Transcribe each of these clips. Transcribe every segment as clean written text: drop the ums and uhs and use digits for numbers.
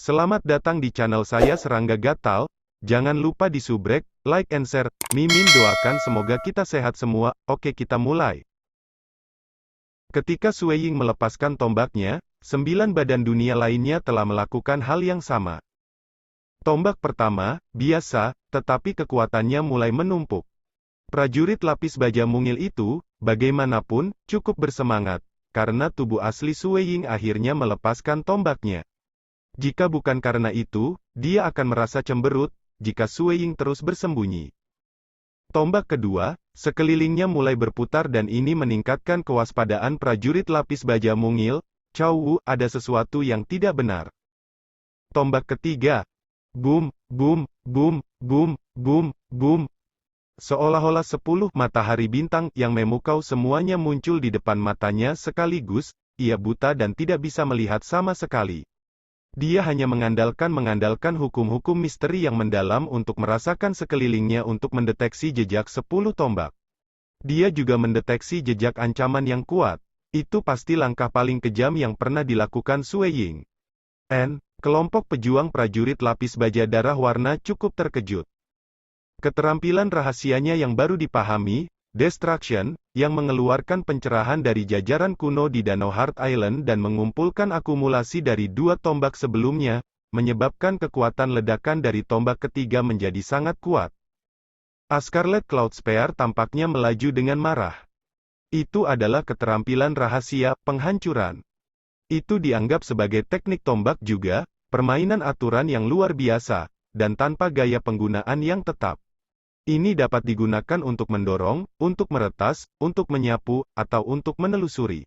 Selamat datang di channel saya Serangga Gatal. Jangan lupa di subrek, like and share. Mimin doakan semoga kita sehat semua. Oke, kita mulai. Ketika Sue Ying melepaskan tombaknya, 9 badan dunia lainnya telah melakukan hal yang sama. Tombak pertama, biasa, tetapi kekuatannya mulai menumpuk. Prajurit lapis baja mungil itu, bagaimanapun, cukup bersemangat, karena tubuh asli Sue Ying akhirnya melepaskan tombaknya. Jika bukan karena itu, dia akan merasa cemberut, jika Sue Ying terus bersembunyi. Tombak kedua, sekelilingnya mulai berputar dan ini meningkatkan kewaspadaan prajurit lapis baja mungil. Cao Wu, ada sesuatu yang tidak benar. Tombak ketiga. Boom, boom, boom, boom, boom, boom. Seolah-olah 10 matahari bintang yang memukau semuanya muncul di depan matanya sekaligus. Ia buta dan tidak bisa melihat sama sekali. Dia hanya mengandalkan hukum-hukum misteri yang mendalam untuk merasakan sekelilingnya untuk mendeteksi jejak 10 tombak. Dia juga mendeteksi jejak ancaman yang kuat. Itu pasti langkah paling kejam yang pernah dilakukan Sue Ying. Kelompok pejuang prajurit lapis baja darah warna cukup terkejut. Keterampilan rahasianya yang baru dipahami, Destruction, yang mengeluarkan pencerahan dari jajaran kuno di Danau Heart Island dan mengumpulkan akumulasi dari 2 tombak sebelumnya, menyebabkan kekuatan ledakan dari tombak ketiga menjadi sangat kuat. Scarlet Cloud Spear tampaknya melaju dengan marah. Itu adalah keterampilan rahasia, penghancuran. Itu dianggap sebagai teknik tombak juga, permainan aturan yang luar biasa, dan tanpa gaya penggunaan yang tetap. Ini dapat digunakan untuk mendorong, untuk meretas, untuk menyapu, atau untuk menelusuri.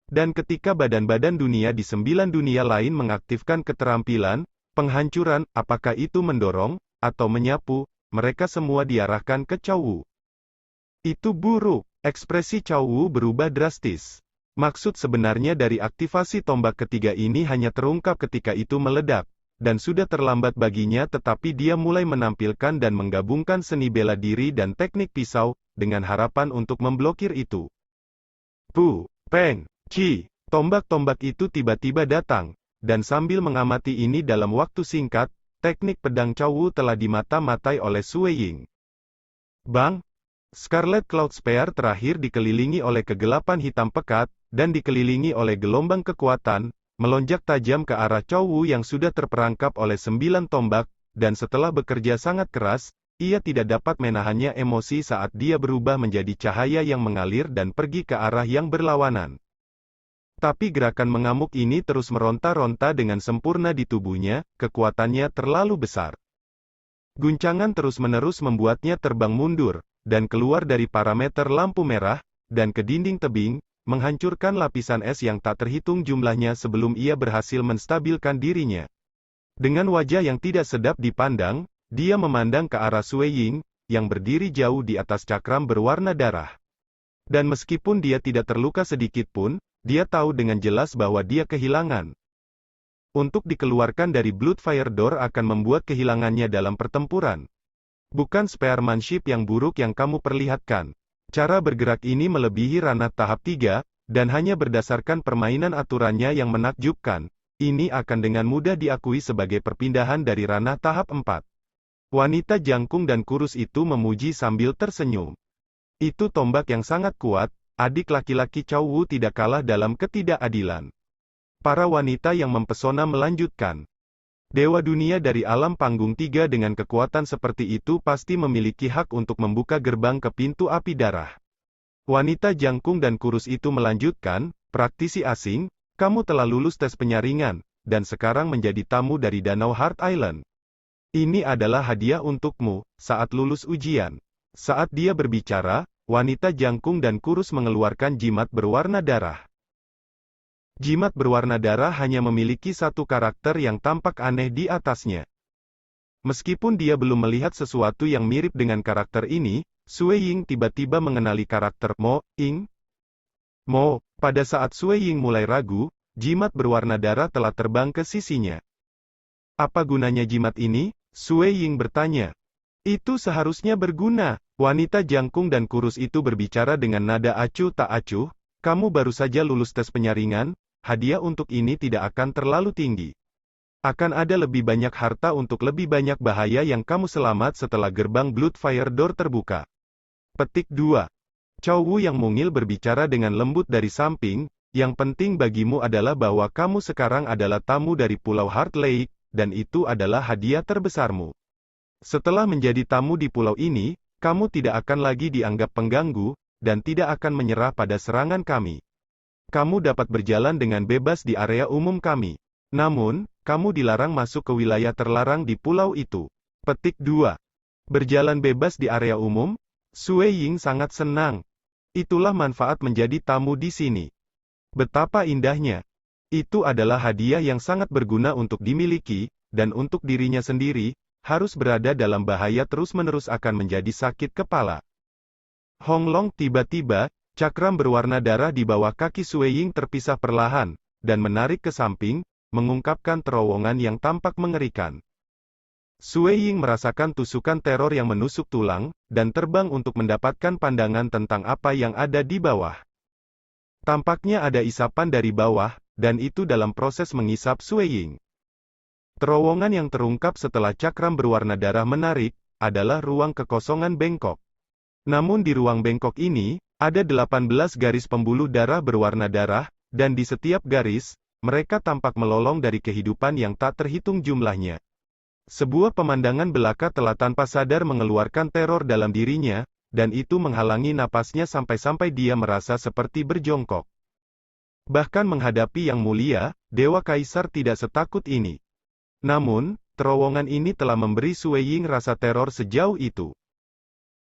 Dan ketika badan-badan dunia di 9 dunia lain mengaktifkan keterampilan, penghancuran, apakah itu mendorong, atau menyapu, mereka semua diarahkan ke Cao Wu. Itu buruk, ekspresi Cao Wu berubah drastis. Maksud sebenarnya dari aktivasi tombak ketiga ini hanya terungkap ketika itu meledak. Dan sudah terlambat baginya tetapi dia mulai menampilkan dan menggabungkan seni bela diri dan teknik pisau, dengan harapan untuk memblokir itu. Pu, Peng, Chi, tombak-tombak itu tiba-tiba datang, dan sambil mengamati ini dalam waktu singkat, teknik pedang Cao Wu telah dimata-matai oleh Sue Ying. Bang! Scarlet Cloud Spear terakhir dikelilingi oleh kegelapan hitam pekat, dan dikelilingi oleh gelombang kekuatan, melonjak tajam ke arah Cao Wu yang sudah terperangkap oleh 9 tombak, dan setelah bekerja sangat keras, ia tidak dapat menahannya emosi saat dia berubah menjadi cahaya yang mengalir dan pergi ke arah yang berlawanan. Tapi gerakan mengamuk ini terus meronta-ronta dengan sempurna di tubuhnya, kekuatannya terlalu besar. Guncangan terus-menerus membuatnya terbang mundur, dan keluar dari parameter lampu merah, dan ke dinding tebing, menghancurkan lapisan es yang tak terhitung jumlahnya sebelum ia berhasil menstabilkan dirinya. Dengan wajah yang tidak sedap dipandang, dia memandang ke arah Sue Ying, yang berdiri jauh di atas cakram berwarna darah. Dan meskipun dia tidak terluka sedikit pun, dia tahu dengan jelas bahwa dia kehilangan. Untuk dikeluarkan dari Bloodfire Door akan membuat kehilangannya dalam pertempuran. Bukan spearmanship yang buruk yang kamu perlihatkan. Cara bergerak ini melebihi ranah tahap 3, dan hanya berdasarkan permainan aturannya yang menakjubkan. Ini akan dengan mudah diakui sebagai perpindahan dari ranah tahap 4. Wanita jangkung dan kurus itu memuji sambil tersenyum. Itu tombak yang sangat kuat, adik laki-laki Cao Wu tidak kalah dalam ketidakadilan. Para wanita yang mempesona melanjutkan. Dewa dunia dari alam panggung 3 dengan kekuatan seperti itu pasti memiliki hak untuk membuka gerbang ke pintu api darah. Wanita jangkung dan kurus itu melanjutkan, praktisi asing, kamu telah lulus tes penyaringan, dan sekarang menjadi tamu dari Danau Heart Island. Ini adalah hadiah untukmu, saat lulus ujian. Saat dia berbicara, wanita jangkung dan kurus mengeluarkan jimat berwarna darah. Jimat berwarna darah hanya memiliki satu karakter yang tampak aneh di atasnya. Meskipun dia belum melihat sesuatu yang mirip dengan karakter ini, Sue Ying tiba-tiba mengenali karakter Mo Ying. Mo, pada saat Sue Ying mulai ragu, jimat berwarna darah telah terbang ke sisinya. Apa gunanya jimat ini? Sue Ying bertanya. Itu seharusnya berguna. Wanita jangkung dan kurus itu berbicara dengan nada acuh tak acuh, kamu baru saja lulus tes penyaringan, hadiah untuk ini tidak akan terlalu tinggi. Akan ada lebih banyak harta untuk lebih banyak bahaya yang kamu selamat setelah gerbang Bloodfire Door terbuka. Petik 2. Chow Wu yang mungil berbicara dengan lembut dari samping, yang penting bagimu adalah bahwa kamu sekarang adalah tamu dari Pulau Heart Lake, dan itu adalah hadiah terbesarmu. Setelah menjadi tamu di pulau ini, kamu tidak akan lagi dianggap pengganggu, dan tidak akan menyerah pada serangan kami. Kamu dapat berjalan dengan bebas di area umum kami. Namun, kamu dilarang masuk ke wilayah terlarang di pulau itu. Petik 2. Berjalan bebas di area umum? Sue Ying sangat senang. Itulah manfaat menjadi tamu di sini. Betapa indahnya. Itu adalah hadiah yang sangat berguna untuk dimiliki, dan untuk dirinya sendiri, harus berada dalam bahaya terus-menerus akan menjadi sakit kepala. Hong Long tiba-tiba, cakram berwarna darah di bawah kaki Sue Ying terpisah perlahan, dan menarik ke samping, mengungkapkan terowongan yang tampak mengerikan. Sue Ying merasakan tusukan teror yang menusuk tulang, dan terbang untuk mendapatkan pandangan tentang apa yang ada di bawah. Tampaknya ada isapan dari bawah, dan itu dalam proses mengisap Sue Ying. Terowongan yang terungkap setelah cakram berwarna darah menarik, adalah ruang kekosongan bengkok. Namun di ruang bengkok ini, ada 18 garis pembuluh darah berwarna darah, dan di setiap garis, mereka tampak melolong dari kehidupan yang tak terhitung jumlahnya. Sebuah pemandangan belaka telah tanpa sadar mengeluarkan teror dalam dirinya, dan itu menghalangi napasnya sampai-sampai dia merasa seperti berjongkok. Bahkan menghadapi Yang Mulia, Dewa Kaisar tidak setakut ini. Namun, terowongan ini telah memberi Sue Ying rasa teror sejauh itu.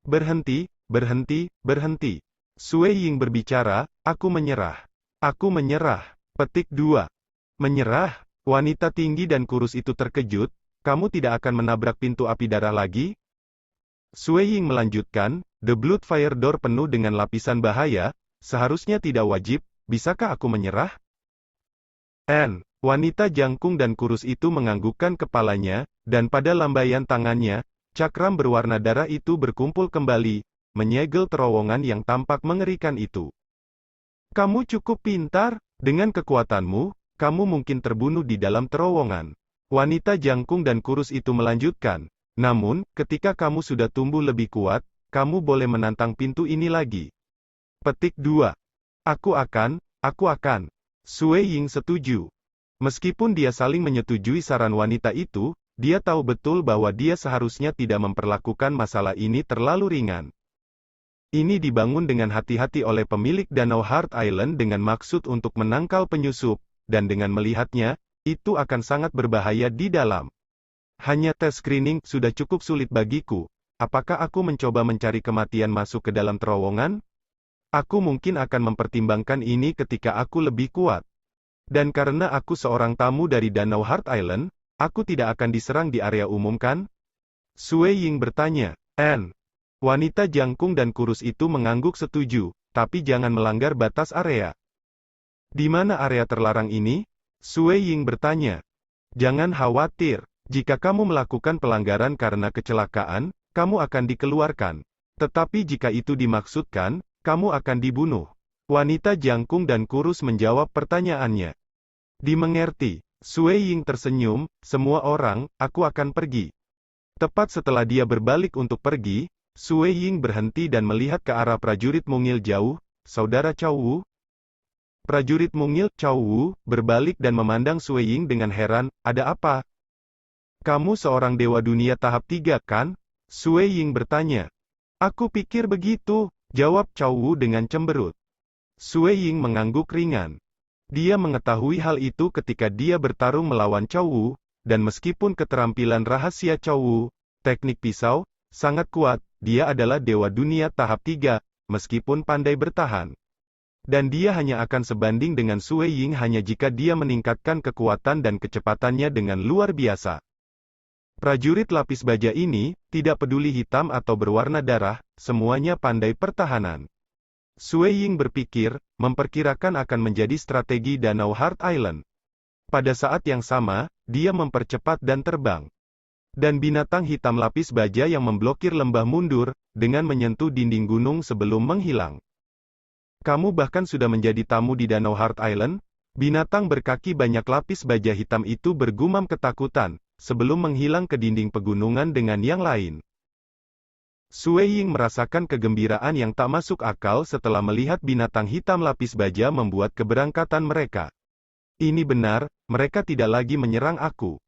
Berhenti, berhenti, berhenti. Sue Ying berbicara, aku menyerah. Aku menyerah. Petik 2. Menyerah? Wanita tinggi dan kurus itu terkejut, kamu tidak akan menabrak pintu api darah lagi? Sue Ying melanjutkan, The Bloodfire Door penuh dengan lapisan bahaya, seharusnya tidak wajib, bisakah aku menyerah? Wanita jangkung dan kurus itu menganggukkan kepalanya, dan pada lambaian tangannya, cakram berwarna darah itu berkumpul kembali, menyegel terowongan yang tampak mengerikan itu. Kamu cukup pintar, dengan kekuatanmu, kamu mungkin terbunuh di dalam terowongan. Wanita jangkung dan kurus itu melanjutkan, namun, ketika kamu sudah tumbuh lebih kuat, kamu boleh menantang pintu ini lagi. Petik 2. Aku akan. Sue Ying setuju. Meskipun dia saling menyetujui saran wanita itu, dia tahu betul bahwa dia seharusnya tidak memperlakukan masalah ini terlalu ringan. Ini dibangun dengan hati-hati oleh pemilik Danau Heart Island dengan maksud untuk menangkal penyusup, dan dengan melihatnya, itu akan sangat berbahaya di dalam. Hanya tes screening sudah cukup sulit bagiku. Apakah aku mencoba mencari kematian masuk ke dalam terowongan? Aku mungkin akan mempertimbangkan ini ketika aku lebih kuat. Dan karena aku seorang tamu dari Danau Heart Island, aku tidak akan diserang di area umum kan? Sue Ying bertanya. Wanita jangkung dan kurus itu mengangguk setuju, tapi jangan melanggar batas area. Di mana area terlarang ini? Sue Ying bertanya. Jangan khawatir, jika kamu melakukan pelanggaran karena kecelakaan, kamu akan dikeluarkan. Tetapi jika itu dimaksudkan, kamu akan dibunuh. Wanita jangkung dan kurus menjawab pertanyaannya. Dimengerti. Sue Ying tersenyum, semua orang, aku akan pergi. Tepat setelah dia berbalik untuk pergi, Sue Ying berhenti dan melihat ke arah prajurit mungil jauh, saudara Chow Wu. Prajurit mungil, Chow Wu, berbalik dan memandang Sue Ying dengan heran, ada apa? Kamu seorang dewa dunia tahap 3 kan? Sue Ying bertanya. Aku pikir begitu, jawab Chow Wu dengan cemberut. Sue Ying mengangguk ringan. Dia mengetahui hal itu ketika dia bertarung melawan Chow Wu, dan meskipun keterampilan rahasia Chow Wu, teknik pisau, sangat kuat, dia adalah dewa dunia tahap 3, meskipun pandai bertahan. Dan dia hanya akan sebanding dengan Sue Ying hanya jika dia meningkatkan kekuatan dan kecepatannya dengan luar biasa. Prajurit lapis baja ini, tidak peduli hitam atau berwarna darah, semuanya pandai pertahanan. Sue Ying berpikir, memperkirakan akan menjadi strategi Danau Heart Island. Pada saat yang sama, dia mempercepat dan terbang. Dan binatang hitam lapis baja yang memblokir lembah mundur, dengan menyentuh dinding gunung sebelum menghilang. Kamu bahkan sudah menjadi tamu di Danau Heart Island? Binatang berkaki banyak lapis baja hitam itu bergumam ketakutan, sebelum menghilang ke dinding pegunungan dengan yang lain. Sue Ying merasakan kegembiraan yang tak masuk akal setelah melihat binatang hitam lapis baja membuat keberangkatan mereka. Ini benar, mereka tidak lagi menyerang aku.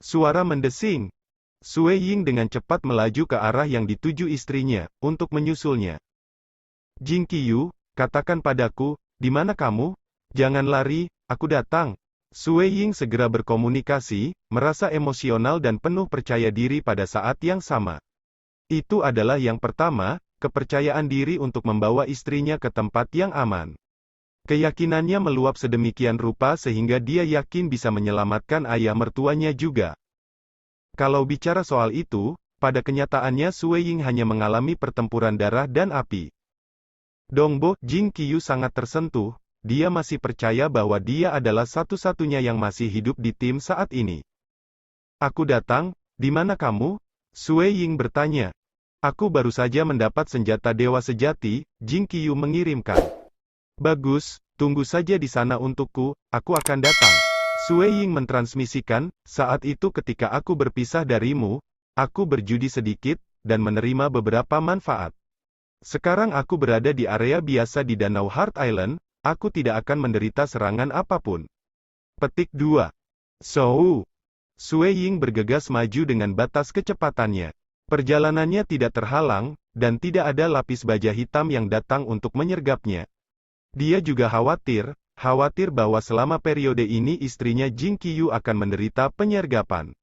Suara mendesing. Sue Ying dengan cepat melaju ke arah yang dituju istrinya, untuk menyusulnya. Jing Qiyu, katakan padaku, di mana kamu? Jangan lari, aku datang. Sue Ying segera berkomunikasi, merasa emosional dan penuh percaya diri pada saat yang sama. Itu adalah yang pertama, kepercayaan diri untuk membawa istrinya ke tempat yang aman. Keyakinannya meluap sedemikian rupa sehingga dia yakin bisa menyelamatkan ayah mertuanya juga. Kalau bicara soal itu, pada kenyataannya Sue Ying hanya mengalami pertempuran darah dan api. Dongbo, Jing Qiyu sangat tersentuh. Dia masih percaya bahwa dia adalah satu-satunya yang masih hidup di tim saat ini. Aku datang, di mana kamu? Sue Ying bertanya. Aku baru saja mendapat senjata dewa sejati, Jing Qiyu mengirimkan. Bagus, tunggu saja di sana untukku, aku akan datang. Sue Ying mentransmisikan, saat itu ketika aku berpisah darimu, aku berjudi sedikit, dan menerima beberapa manfaat. Sekarang aku berada di area biasa di Danau Heart Island, aku tidak akan menderita serangan apapun. Petik 2. So, Sue Ying bergegas maju dengan batas kecepatannya. Perjalanannya tidak terhalang, dan tidak ada lapis baja hitam yang datang untuk menyergapnya. Dia juga khawatir bahwa selama periode ini istrinya Jing Qiyu akan menderita penyergapan.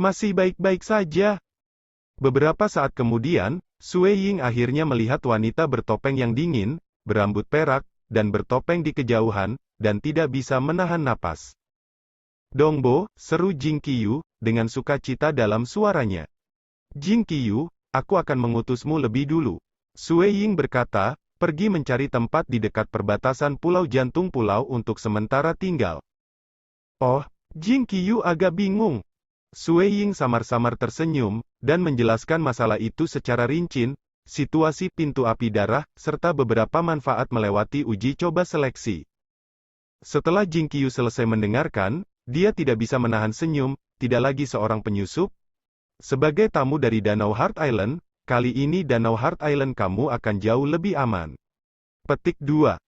Masih baik-baik saja. Beberapa saat kemudian, Sue Ying akhirnya melihat wanita bertopeng yang dingin, berambut perak, dan bertopeng di kejauhan, dan tidak bisa menahan napas. Dongbo, seru Jing Qiyu, dengan sukacita dalam suaranya. Jing Qiyu, aku akan mengutusmu lebih dulu. Sue Ying berkata, pergi mencari tempat di dekat perbatasan Pulau Jantung Pulau untuk sementara tinggal. Oh, Jing Qiyu agak bingung. Sue Ying samar-samar tersenyum, dan menjelaskan masalah itu secara rinci, situasi pintu api darah, serta beberapa manfaat melewati uji coba seleksi. Setelah Jing Qiyu selesai mendengarkan, dia tidak bisa menahan senyum, tidak lagi seorang penyusup. Sebagai tamu dari Danau Heart Island, kali ini Danau Heart Island kamu akan jauh lebih aman. Petik 2.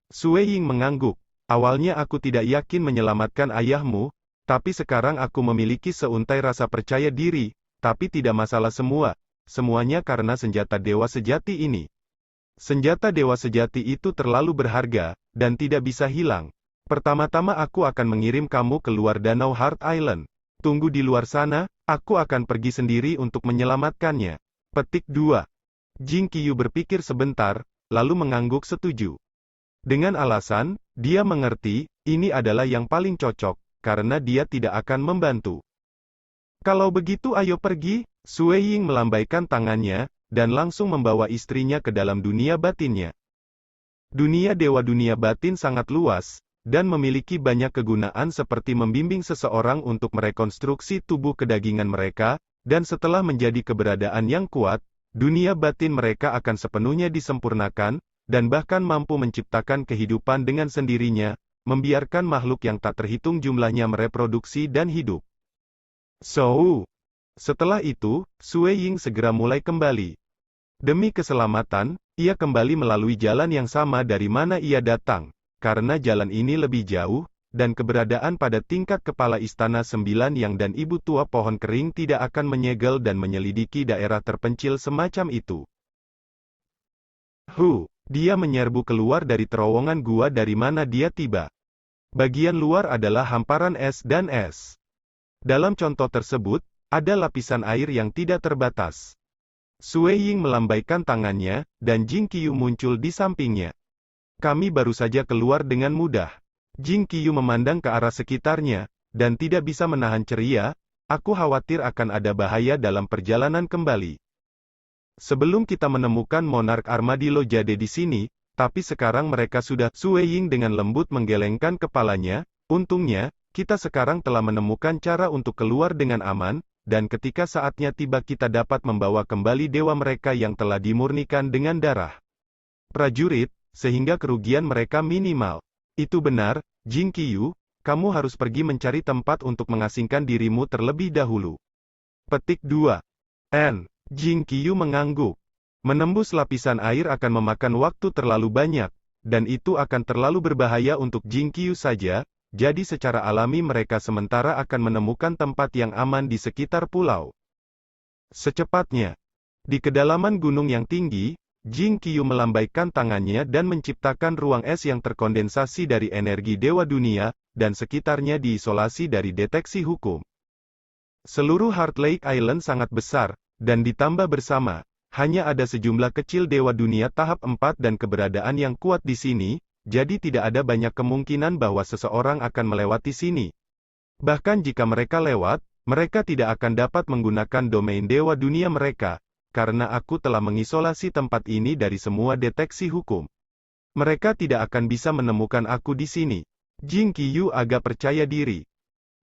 Sue Ying mengangguk. Awalnya aku tidak yakin menyelamatkan ayahmu, tapi sekarang aku memiliki seuntai rasa percaya diri, tapi tidak masalah semuanya karena senjata dewa sejati ini. Senjata dewa sejati itu terlalu berharga, dan tidak bisa hilang. Pertama-tama aku akan mengirim kamu keluar Danau Heart Island. Tunggu di luar sana, aku akan pergi sendiri untuk menyelamatkannya. Petik 2. Jing Qiyu berpikir sebentar, lalu mengangguk setuju. Dengan alasan, dia mengerti, ini adalah yang paling cocok, karena dia tidak akan membantu. Kalau begitu ayo pergi. Sue Ying melambaikan tangannya, dan langsung membawa istrinya ke dalam dunia batinnya. Dunia dewa dunia batin sangat luas, dan memiliki banyak kegunaan seperti membimbing seseorang untuk merekonstruksi tubuh kedagingan mereka, dan setelah menjadi keberadaan yang kuat, dunia batin mereka akan sepenuhnya disempurnakan, dan bahkan mampu menciptakan kehidupan dengan sendirinya, membiarkan makhluk yang tak terhitung jumlahnya mereproduksi dan hidup. Setelah itu, Sue Ying segera mulai kembali. Demi keselamatan, ia kembali melalui jalan yang sama dari mana ia datang, karena jalan ini lebih jauh, dan keberadaan pada tingkat kepala Istana Sembilan Yang dan Ibu Tua Pohon Kering tidak akan menyegel dan menyelidiki daerah terpencil semacam itu. Dia menyerbu keluar dari terowongan gua dari mana dia tiba. Bagian luar adalah hamparan es dan es. Dalam contoh tersebut, ada lapisan air yang tidak terbatas. Sue Ying melambaikan tangannya, dan Jing Qiyu muncul di sampingnya. Kami baru saja keluar dengan mudah. Jing Qiyu memandang ke arah sekitarnya, dan tidak bisa menahan ceria, aku khawatir akan ada bahaya dalam perjalanan kembali. Sebelum kita menemukan monark armadillo jade di sini, tapi sekarang mereka sudah. Sue Ying dengan lembut menggelengkan kepalanya, untungnya, kita sekarang telah menemukan cara untuk keluar dengan aman, dan ketika saatnya tiba kita dapat membawa kembali dewa mereka yang telah dimurnikan dengan darah prajurit, sehingga kerugian mereka minimal. Itu benar, Jing Qiyu, kamu harus pergi mencari tempat untuk mengasingkan dirimu terlebih dahulu. Petik 2. Jing Qiyu mengangguk. Menembus lapisan air akan memakan waktu terlalu banyak, dan itu akan terlalu berbahaya untuk Jing Qiyu saja, jadi secara alami mereka sementara akan menemukan tempat yang aman di sekitar pulau. Secepatnya, di kedalaman gunung yang tinggi, Jing Qiyu melambaikan tangannya dan menciptakan ruang es yang terkondensasi dari energi Dewa Dunia, dan sekitarnya diisolasi dari deteksi hukum. Seluruh Heart Lake Island sangat besar, dan ditambah bersama, hanya ada sejumlah kecil Dewa Dunia tahap 4 dan keberadaan yang kuat di sini, jadi tidak ada banyak kemungkinan bahwa seseorang akan melewati sini. Bahkan jika mereka lewat, mereka tidak akan dapat menggunakan domain Dewa Dunia mereka, karena aku telah mengisolasi tempat ini dari semua deteksi hukum. Mereka tidak akan bisa menemukan aku di sini. Jing Qiyu agak percaya diri.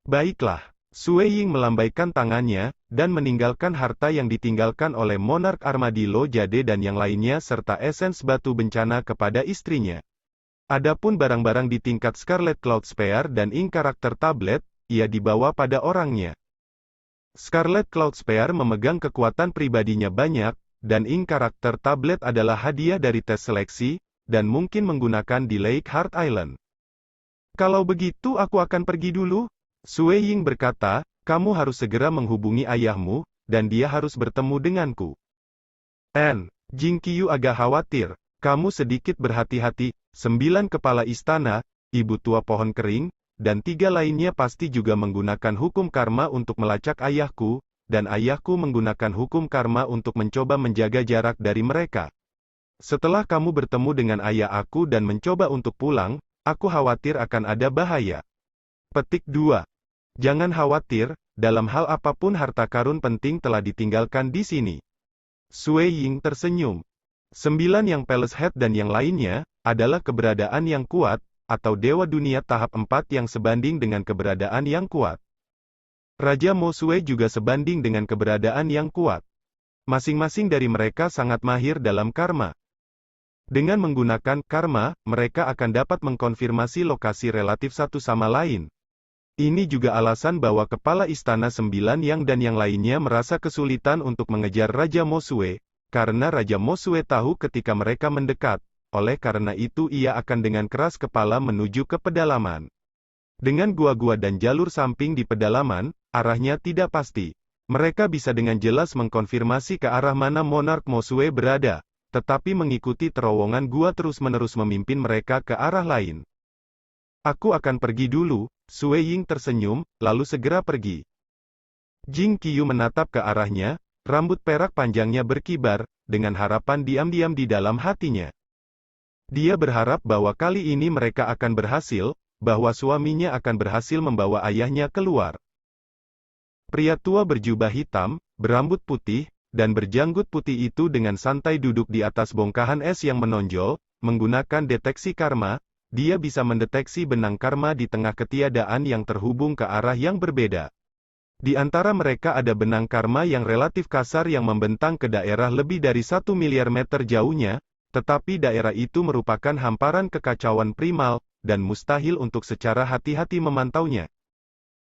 Baiklah, Sui Ying melambaikan tangannya, dan meninggalkan harta yang ditinggalkan oleh Monark Armadillo Jade dan yang lainnya serta esens batu bencana kepada istrinya. Adapun barang-barang di tingkat Scarlet Cloud Sphere dan Ink karakter tablet, ia dibawa pada orangnya. Scarlet Cloud Sphere memegang kekuatan pribadinya banyak, dan Ink karakter tablet adalah hadiah dari tes seleksi, dan mungkin menggunakan di Lake Heart Island. Kalau begitu aku akan pergi dulu, Sui Ying berkata, kamu harus segera menghubungi ayahmu, dan dia harus bertemu denganku. Jing Qiyu agak khawatir, kamu sedikit berhati-hati, 9 kepala istana, ibu tua pohon kering, dan 3 lainnya pasti juga menggunakan hukum karma untuk melacak ayahku, dan ayahku menggunakan hukum karma untuk mencoba menjaga jarak dari mereka. Setelah kamu bertemu dengan ayah aku dan mencoba untuk pulang, aku khawatir akan ada bahaya. Petik 2. Jangan khawatir, dalam hal apapun harta karun penting telah ditinggalkan di sini. Sui Ying tersenyum. 9 yang Palace Head dan yang lainnya, adalah keberadaan yang kuat, atau Dewa Dunia tahap 4 yang sebanding dengan keberadaan yang kuat. Raja Mosue juga sebanding dengan keberadaan yang kuat. Masing-masing dari mereka sangat mahir dalam karma. Dengan menggunakan karma, mereka akan dapat mengkonfirmasi lokasi relatif satu sama lain. Ini juga alasan bahwa kepala istana 9 yang dan yang lainnya merasa kesulitan untuk mengejar Raja Mosue, karena Raja Mosue tahu ketika mereka mendekat. Oleh karena itu ia akan dengan keras kepala menuju ke pedalaman. Dengan gua-gua dan jalur samping di pedalaman, arahnya tidak pasti. Mereka bisa dengan jelas mengkonfirmasi ke arah mana Monark Mosue berada, tetapi mengikuti terowongan gua terus-menerus memimpin mereka ke arah lain. Aku akan pergi dulu, Sui Ying tersenyum, lalu segera pergi. Jing Qiyu menatap ke arahnya, rambut perak panjangnya berkibar, dengan harapan diam-diam di dalam hatinya. Dia berharap bahwa kali ini mereka akan berhasil, bahwa suaminya akan berhasil membawa ayahnya keluar. Pria tua berjubah hitam, berambut putih, dan berjanggut putih itu dengan santai duduk di atas bongkahan es yang menonjol, menggunakan deteksi karma, dia bisa mendeteksi benang karma di tengah ketiadaan yang terhubung ke arah yang berbeda. Di antara mereka ada benang karma yang relatif kasar yang membentang ke daerah lebih dari 1 miliar meter jauhnya, tetapi daerah itu merupakan hamparan kekacauan primal, dan mustahil untuk secara hati-hati memantaunya.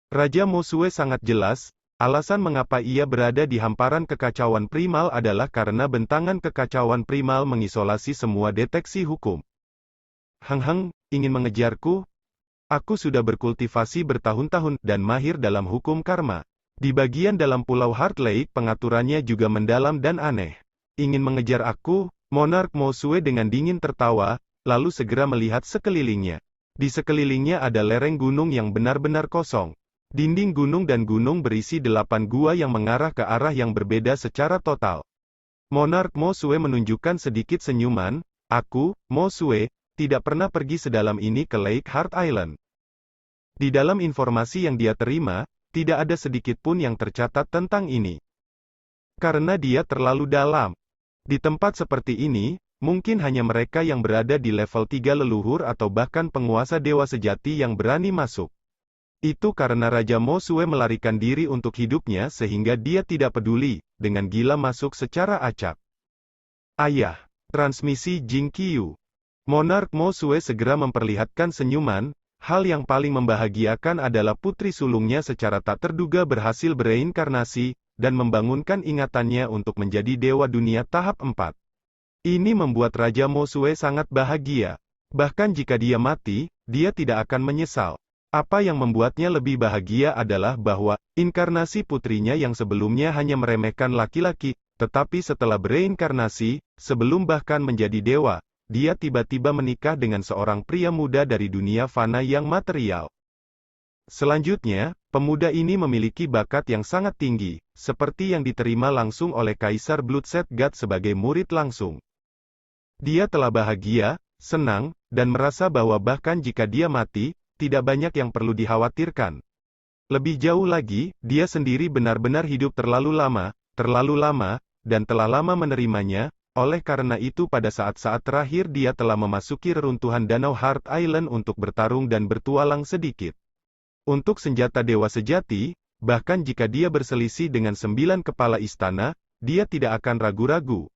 Raja Mosue sangat jelas, alasan mengapa ia berada di hamparan kekacauan primal adalah karena bentangan kekacauan primal mengisolasi semua deteksi hukum. Ingin mengejarku? Aku sudah berkultivasi bertahun-tahun, dan mahir dalam hukum karma. Di bagian dalam Pulau Heart Lake pengaturannya juga mendalam dan aneh. Ingin mengejar aku? Monark Mosue dengan dingin tertawa, lalu segera melihat sekelilingnya. Di sekelilingnya ada lereng gunung yang benar-benar kosong. Dinding gunung dan gunung berisi 8 gua yang mengarah ke arah yang berbeda secara total. Monark Mosue menunjukkan sedikit senyuman, aku, Mosue, tidak pernah pergi sedalam ini ke Lake Heart Island. Di dalam informasi yang dia terima, tidak ada sedikit pun yang tercatat tentang ini. Karena dia terlalu dalam. Di tempat seperti ini, mungkin hanya mereka yang berada di level 3 leluhur atau bahkan penguasa dewa sejati yang berani masuk. Itu karena Raja Mosue melarikan diri untuk hidupnya sehingga dia tidak peduli, dengan gila masuk secara acak. Ayah. Transmisi Jing Qiyu. Monark Mo Sue segera memperlihatkan senyuman. Hal yang paling membahagiakan adalah putri sulungnya secara tak terduga berhasil bereinkarnasi, dan membangunkan ingatannya untuk menjadi Dewa Dunia tahap 4. Ini membuat Raja Mo Sue sangat bahagia. Bahkan jika dia mati, dia tidak akan menyesal. Apa yang membuatnya lebih bahagia adalah bahwa, inkarnasi putrinya yang sebelumnya hanya meremehkan laki-laki, tetapi setelah bereinkarnasi, sebelum bahkan menjadi dewa, dia tiba-tiba menikah dengan seorang pria muda dari dunia fana yang material. Selanjutnya, pemuda ini memiliki bakat yang sangat tinggi, seperti yang diterima langsung oleh Kaisar Bloodset God sebagai murid langsung. Dia telah bahagia, senang, dan merasa bahwa bahkan jika dia mati, tidak banyak yang perlu dikhawatirkan. Lebih jauh lagi, dia sendiri benar-benar hidup terlalu lama, dan telah lama menerimanya. Oleh karena itu pada saat-saat terakhir dia telah memasuki reruntuhan Danau Heart Island untuk bertarung dan bertualang sedikit. Untuk senjata dewa sejati, bahkan jika dia berselisih dengan 9 kepala istana, dia tidak akan ragu-ragu.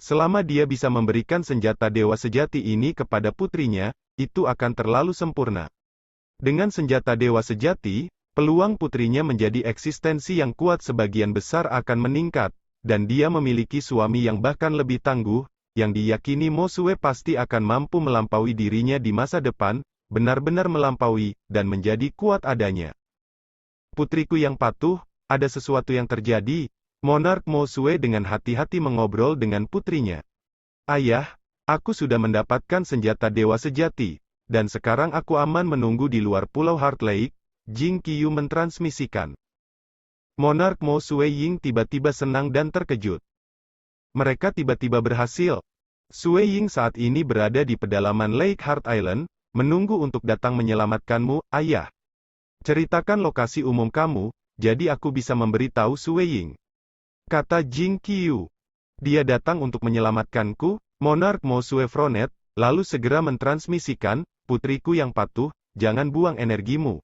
Selama dia bisa memberikan senjata dewa sejati ini kepada putrinya, itu akan terlalu sempurna. Dengan senjata dewa sejati, peluang putrinya menjadi eksistensi yang kuat sebagian besar akan meningkat. Dan dia memiliki suami yang bahkan lebih tangguh, yang diyakini Mo Sue pasti akan mampu melampaui dirinya di masa depan, benar-benar melampaui, dan menjadi kuat adanya. Putriku yang patuh, ada sesuatu yang terjadi. Monark Mo Sue dengan hati-hati mengobrol dengan putrinya. Ayah, aku sudah mendapatkan senjata dewa sejati, dan sekarang aku aman menunggu di luar Pulau Heart Lake. Jing Qiyu mentransmisikan. Monark Mo Sue Ying tiba-tiba senang dan terkejut. Mereka tiba-tiba berhasil. Sue Ying saat ini berada di pedalaman Lake Heart Island, menunggu untuk datang menyelamatkanmu, ayah. Ceritakan lokasi umum kamu, jadi aku bisa memberitahu Sue Ying. Kata Jing Qiyu. Dia datang untuk menyelamatkanku. Monark Mo Sue fronet, lalu segera mentransmisikan, putriku yang patuh, jangan buang energimu.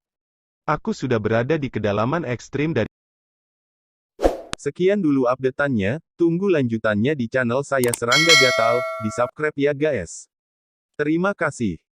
Aku sudah berada di kedalaman ekstrim dari... Sekian dulu update-annya, tunggu lanjutannya di channel saya Serangga Gatal, di subscribe ya guys. Terima kasih.